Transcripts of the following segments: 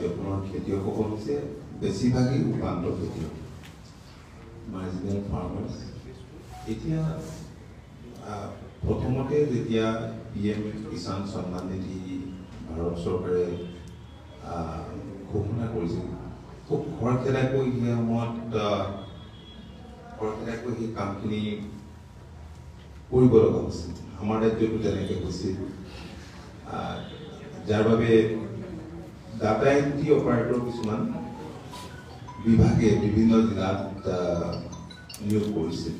ৰাজ্যখনৰ খেতিয়কসকল হৈছে বেছিভাগেই উপান্ত খেতিয়ক, মাৰ্জিনেল ফাৰ্মাৰ্ছ। এতিয়া প্ৰথমতে যেতিয়া PM কিষাণ সন্মান নিধি ভাৰত চৰকাৰে ঘোষণা কৰিছিল, খুব খৰখেদাকৈ সেই সময়ত খৰখেদাকৈ সেই কামখিনি কৰিব লগা হৈছিল। আমাৰ ৰাজ্যতো তেনেকৈ হৈছিল, যাৰ বাবে ডাটা এণ্ট্ৰি অপাৰেটৰ কিছুমান বিভাগে বিভিন্ন জিলাত নিয়োগ কৰিছিল।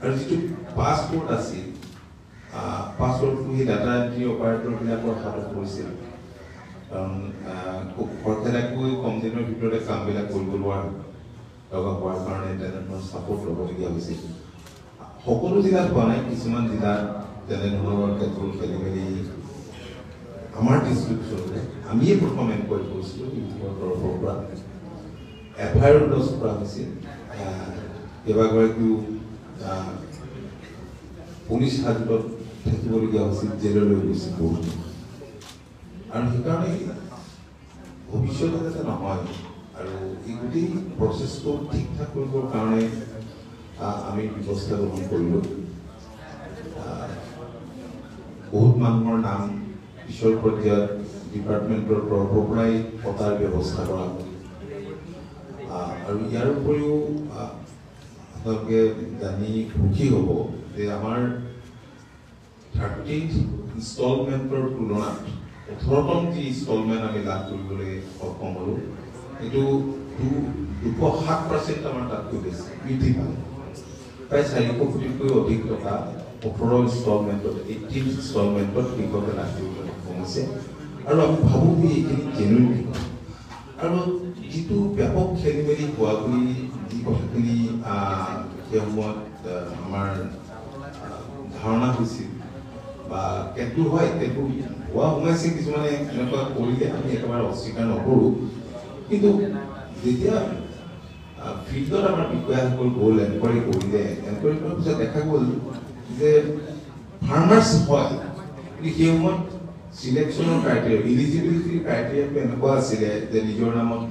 আৰু যিটো পাছপোৰ্ট আছিল, পাছপোৰ্টটো সেই ডাটা এণ্ট্ৰি অপাৰেটৰবিলাকৰ হাতত পৰিছিল, কাৰণ খুব খৰখেদাকৈ কম দিনৰ ভিতৰতে কামবিলাক কৰিব লগা হোৱাৰ কাৰণে তেনেধৰণৰ ছাপোৰ্ট ল'বলগীয়া হৈছিল। সকলো জিলাত হোৱা নাই, কিছুমান জিলাত তেনেধৰণৰ ক্ষেত্ৰত খেলি মেলি আমাৰ ডিষ্ট্ৰিক্টতে আমিয়ে প্ৰথম এনকুৱাৰী কৰিছিলোঁ ইউটিউবৰ তৰফৰ পৰা। FIR লঞ্চ কৰা হৈছিল, কেইবাগৰাকীও পুলিচ হাজতত থাকিবলগীয়া হৈছিল, জেললৈ গৈছিল বহুত। আৰু সেইকাৰণে ভৱিষ্যতে যাতে নহয় আৰু এই গোটেই প্ৰচেছটো ঠিক ঠাক কৰিবৰ কাৰণে আমি ব্যৱস্থা গ্ৰহণ কৰিলোঁ। বহুত মানুহৰ নাম পিছৰ পৰ্যায়ত ডিপাৰ্টমেণ্টৰ তৰফৰ পৰাই পতাৰ ব্যৱস্থা কৰা হ'ল। আৰু ইয়াৰ উপৰিও আপোনালোকে জানি সুখী হ'ব যে আমাৰ 30th ইনষ্টলমেণ্টৰ তুলনাত 18তম যি ইনষ্টলমেণ্ট আমি লাভ কৰিবলৈ সক্ষম হ'লোঁ, এইটো 207% আমাৰ তাতকৈ বেছি বৃদ্ধি পালে। প্ৰায় 400 কোটিতকৈ অধিক টকা 18 ইনষ্টলমেণ্টত 18th ইনষ্টলমেণ্টত কৃষকে লাভ কৰিবলৈ সক্ষম হৈছে। আৰু আমি ভাবোঁ যে এইখিনি জেনুইন কৃষক। আৰু যিটো ব্যাপক খেলি মেলি হোৱা বুলি যি কথাখিনি সেই সময়ত আমাৰ ধাৰণা হৈছিল বা কেতু হয়, কেতু হোৱা সোমাইছে, কিছুমানে এনেকুৱা কৰিলে আমি একেবাৰে অস্বীকাৰ নকৰোঁ। কিন্তু যেতিয়া ফিল্ডত আমাৰ বিষয়াসকল গ'ল, এনকুৱাৰী কৰিলে, এনকুৱাৰী কৰাৰ পিছত দেখা গ'ল যে ফাৰ্মাৰ্ছ হয়, কিন্তু সেই সময়ত চিলেকশ্যনৰ ক্ৰাইটেৰিয়া, ইলিজিবিলিটিৰ ক্ৰাইটেৰিয়াটো এনেকুৱা আছিলে যে নিজৰ নামত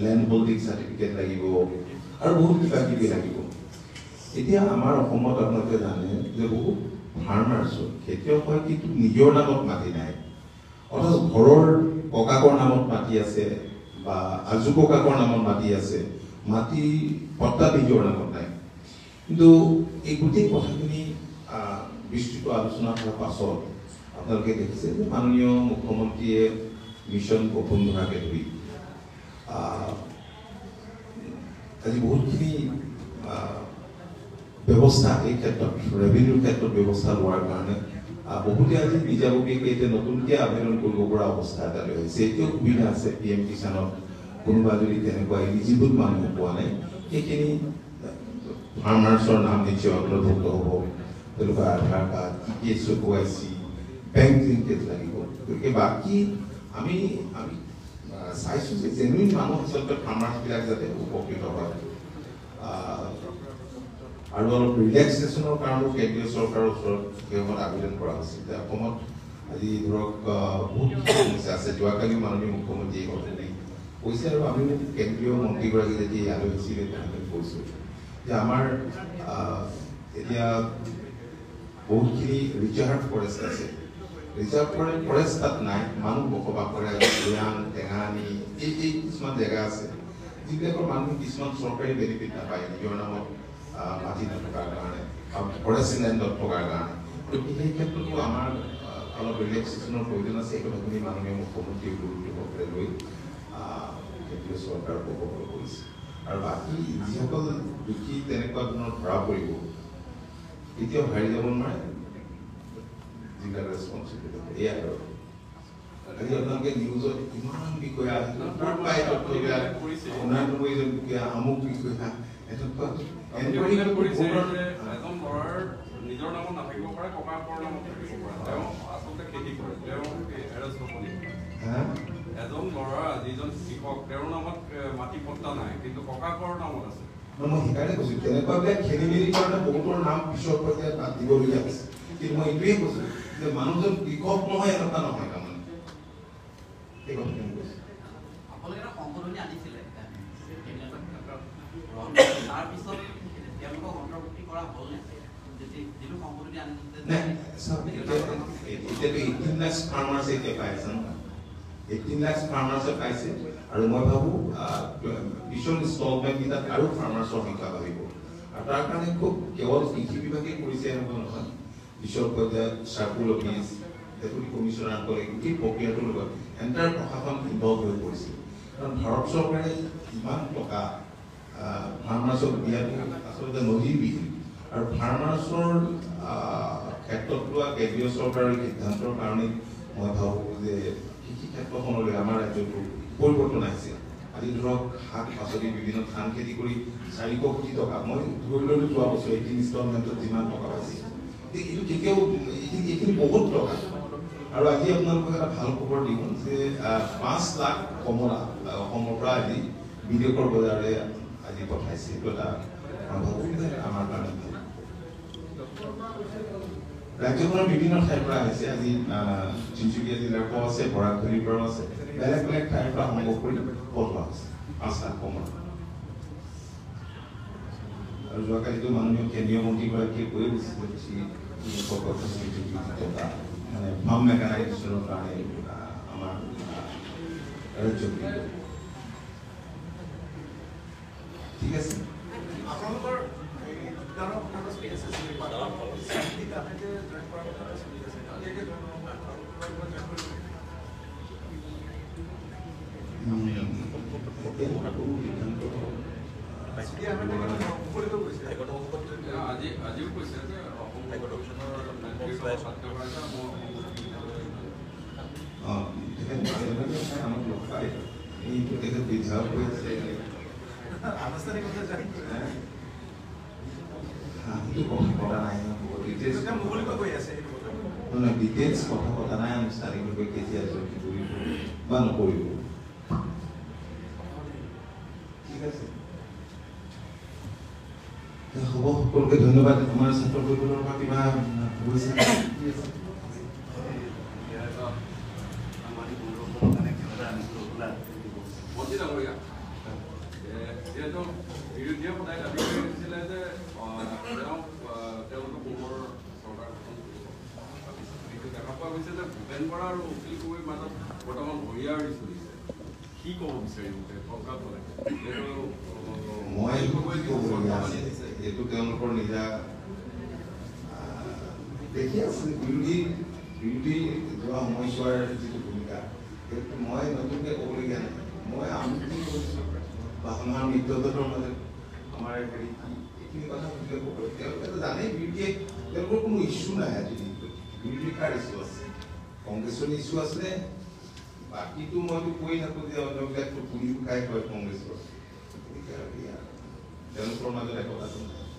লেণ্ড হোল্ডিং চাৰ্টিফিকেট লাগিব আৰু বহুত কিবা কিবি লাগিব। এতিয়া আমাৰ অসমত আপোনালোকে জানে যে বহুত ফাৰ্মাৰ্ছৰ খেতিয়ক হয়, কিন্তু নিজৰ নামত মাটি নাই, অথচ ঘৰৰ ককাকৰ নামত মাটি আছে বা আজু ককাকৰ নামত মাটি আছে, মাটি পট্টা নিজৰ নামত নাই। কিন্তু এই গোটেই কথাখিনি বিস্তৃত আলোচনা কৰাৰ পাছত আপোনালোকে দেখিছে যে মাননীয় মুখ্যমন্ত্ৰীয়ে মিছন বসুন্ধৰাকে ধৰি আজি বহুতখিনি ব্যৱস্থা এই ক্ষেত্ৰত ৰেভিনিউৰ ক্ষেত্ৰত ব্যৱস্থা লোৱাৰ কাৰণে বহুতে আজি নিজাববীয়াকৈ এতিয়া নতুনকৈ আবেদন কৰিব পৰা অৱস্থা এটালৈ হৈছে। এতিয়াও সুবিধা আছে PM কিষাণত, কোনোবা যদি তেনেকুৱা ইলিজিবল মানুহ পোৱা নাই, সেইখিনি ফাৰ্মাৰ্ছৰ নাম নিশ্চয় অন্তৰ্ভুক্ত হ'ব। তেওঁলোকৰ Aadhaar card, EPS, KYC, bank linkage লাগিব। গতিকে বাকী আমি চাইছোঁ যে জেনুইন মানুহ আচলতে ফাৰ্মাৰ্ছবিলাক যাতে উপকৃত হয়। আৰু অলপ ৰিলেক্সেশ্যনৰ কাৰণেও কেন্দ্ৰীয় চৰকাৰৰ ওচৰত সেই সময়ত আবেদন কৰা হৈছিল যে অসমত আজি ধৰক বহুত সমস্যা আছে। যোৱাকালি মাননীয় মুখ্যমন্ত্ৰীয়ে কথাখিনি কৈছে আৰু আমিও কেন্দ্ৰীয় মন্ত্ৰীগৰাকী যেতিয়া ইয়ালৈ আহিছিলে তেনেকৈ কৈছোঁ যে আমাৰ এতিয়া বহুতখিনি ৰিজাৰ্ভ ফৰেষ্ট আছে, ৰিজাৰ্ভ ফৰেষ্ট তাত নাই, মানুহ বসবাস কৰে, ৰিয়াং, টেঙানি এই কিছুমান জেগা আছে যিবিলাকৰ মানুহ কিছুমান চৰকাৰী বেনিফিট নাপায় নিজৰ নামত মাটি নথকাৰ কাৰণে, ফৰেষ্ট লেণ্ডত থকাৰ কাৰণে। গতিকে সেই ক্ষেত্ৰতো আমাৰ অলপ ৰিলেক্সেশ্যনৰ প্ৰয়োজন আছে। এই কথাখিনি মাননীয় মুখ্যমন্ত্ৰীয়ে গুৰুত্বসহকাৰে লৈ কেন্দ্ৰীয় চৰকাৰক অৱগত কৰিছে। আৰু বাকী যিসকল দুখী তেনেকুৱা ধৰণৰ ধৰা পৰিব, এতিয়াও হাৰি যাব নোৱাৰে, যিবিলাক ৰেছপনচিবিলিটি এয়াই আৰু। আজি আপোনালোকে নিউজত ইমান বিষয়া বিষয়া আমুক বিষয়া নিজৰ নামত নাথাকিব পাৰে, ককাকৰ নামত থাকিব পাৰে, তেওঁ আচলতে খেতি কৰে, তেওঁ এৰেষ্ট নকৰে। এজন ল'ৰা যিজন কৃষক, তেওঁৰ নামত মাটি পট্টা নাই, কিন্তু ককাকৰ নামত আছে। মই সেইকাৰণে কৈছোঁ তেনেকুৱাবিলাক খেলি মেলিৰ কাৰণে বহুতৰ নাম পিছৰ পৰ্যায়ত বাদ দিবলগীয়া হৈছে। কিন্তু মই এইটোৱেই কৈছোঁ যে মানুহজন কৃষক নহয়, এনেকুৱা নহয়। তাৰমানে এই কথাখিনি কৈছে আপোনালোকে এটা সংশোধনী আনিছিলে তাৰপিছত তেওঁলোকক অন্তৰ্ভুক্তি কৰা হ'লনে যিটো সংশোধনী আনিছিলে এতিয়াতো 18 লাখ ফাৰ্মাৰ্ছ এতিয়া পাই আছে 18 লাখ ফাৰ্মাৰ্ছে পাইছে আৰু মই ভাবোঁ পিছৰ ইনষ্টলমেণ্টকেইটাত আৰু ফাৰ্মাৰ্ছৰ সংখ্যা বাঢ়িব আৰু তাৰ কাৰণে খুব কেৱল কৃষি বিভাগে কৰিছে এনেকুৱা নহয় পিছৰ পৰ্যায়ত চাৰ্কুল অফিচ ডেপুটি কমিশ্যনাৰ কৰে গোটেই প্ৰক্ৰিয়াটোৰ লগত এণ্টাৰ প্ৰশাসন ইনভল্ভ হৈ পৰিছে কাৰণ ভাৰত চৰকাৰে ইমান টকা ফাৰ্মাৰ্ছক দিয়াটো আচলতে নদীবিহীন আৰু ফাৰ্মাৰ্ছৰ ক্ষেত্ৰত লোৱা কেন্দ্ৰীয় চৰকাৰৰ সিদ্ধান্তৰ কাৰণে মই ভাবোঁ যে কৃষি ক্ষেত্ৰখনলৈ আমাৰ ৰাজ্যটো পৰিৱৰ্তন আহিছে আজি ধৰক শাক পাচলি বিভিন্ন ধান খেতি কৰি 400 কোটি টকা মই ধৰি লৈ যোৱা বছৰ 18 ইনষ্টলমেণ্টত যিমান টকা পাইছে এইটো কেতিয়াও এইখিনি বহুত টকা আৰু আজি আপোনালোকক এটা ভাল খবৰ দিওঁ যে 5 লাখ কমলা অসমৰ পৰা আজি বিদেশৰ বজাৰলৈ আজি পঠাইছে এইটো এটা আমাৰ কাৰণে ৰাজ্যখনৰ বিভিন্ন ঠাইৰ পৰা আহিছে আজি তিনিচুকীয়া জিলাৰ পৰা আছে বৰাকভেলীৰ পৰাও আছে বেলেগ বেলেগ ঠাইৰ পৰা সংগ্ৰহ কৰি পঠোৱা হৈছে 5 লাখ কমলা আৰু যোৱাকালিতো মাননীয় কেন্দ্ৰীয় মন্ত্ৰীগৰাকীয়ে কৈ গৈছিলে মানে ফাৰ্ম মেকানাইজেশ্যনৰ কাৰণে আমাৰ ৰাজ্যত ঠিক আছে আপোনালোকৰ আজিও কৈছে যে ডিটেইলছ কথা পতা নাই আনুষ্ঠানিকভাৱে কেতিয়া জইন কৰিব বা নকৰিব ঠিক আছে হ'ব সকলোকে ধন্যবাদ আমাৰ ছাত্ৰ পৰিষদৰ পৰা কিবা কৈছে যিহেতু বিৰোধীয়ে সদায় দাবী কৰিছিলে যে তেওঁলোকে পূৰ্বৰ চৰকাৰ গঠন কৰিব দেখা পোৱা গৈছে যে ভূপেন বৰা আৰু অখিল গগৈৰ মাজত বৰ্তমান ভৰিয়াৰী চলিছে কি ক'ব বিচাৰিম কংকাল বলে মই এইটো তেওঁলোকৰ নিজা দেখি আছে বিৰোধী যোৱা সময়ছোৱাৰ যিটো ভূমিকা সেইটো মই নতুনকৈ ক'বলগীয়া নাই মই আমি কি কৰিছোঁ বা আমাৰ মিত্ৰজোঁটৰ মাজত আমাৰ হেৰি এইখিনি কথা তেওঁলোকেতো জানেই বিৰোধীয়ে তেওঁলোকৰ কোনো ইছ্যু নাই আজি বিৰোধী কাৰ ইছ্যু আছে কংগ্ৰেছৰ ইছ্যু আছে বাকীটো মইতো কৈ থাকোঁ যে অন্যবিলাকতো পুলি শুকাই কয় কংগ্ৰেছৰ তেওঁলোকৰ মাজত একতাটো নাই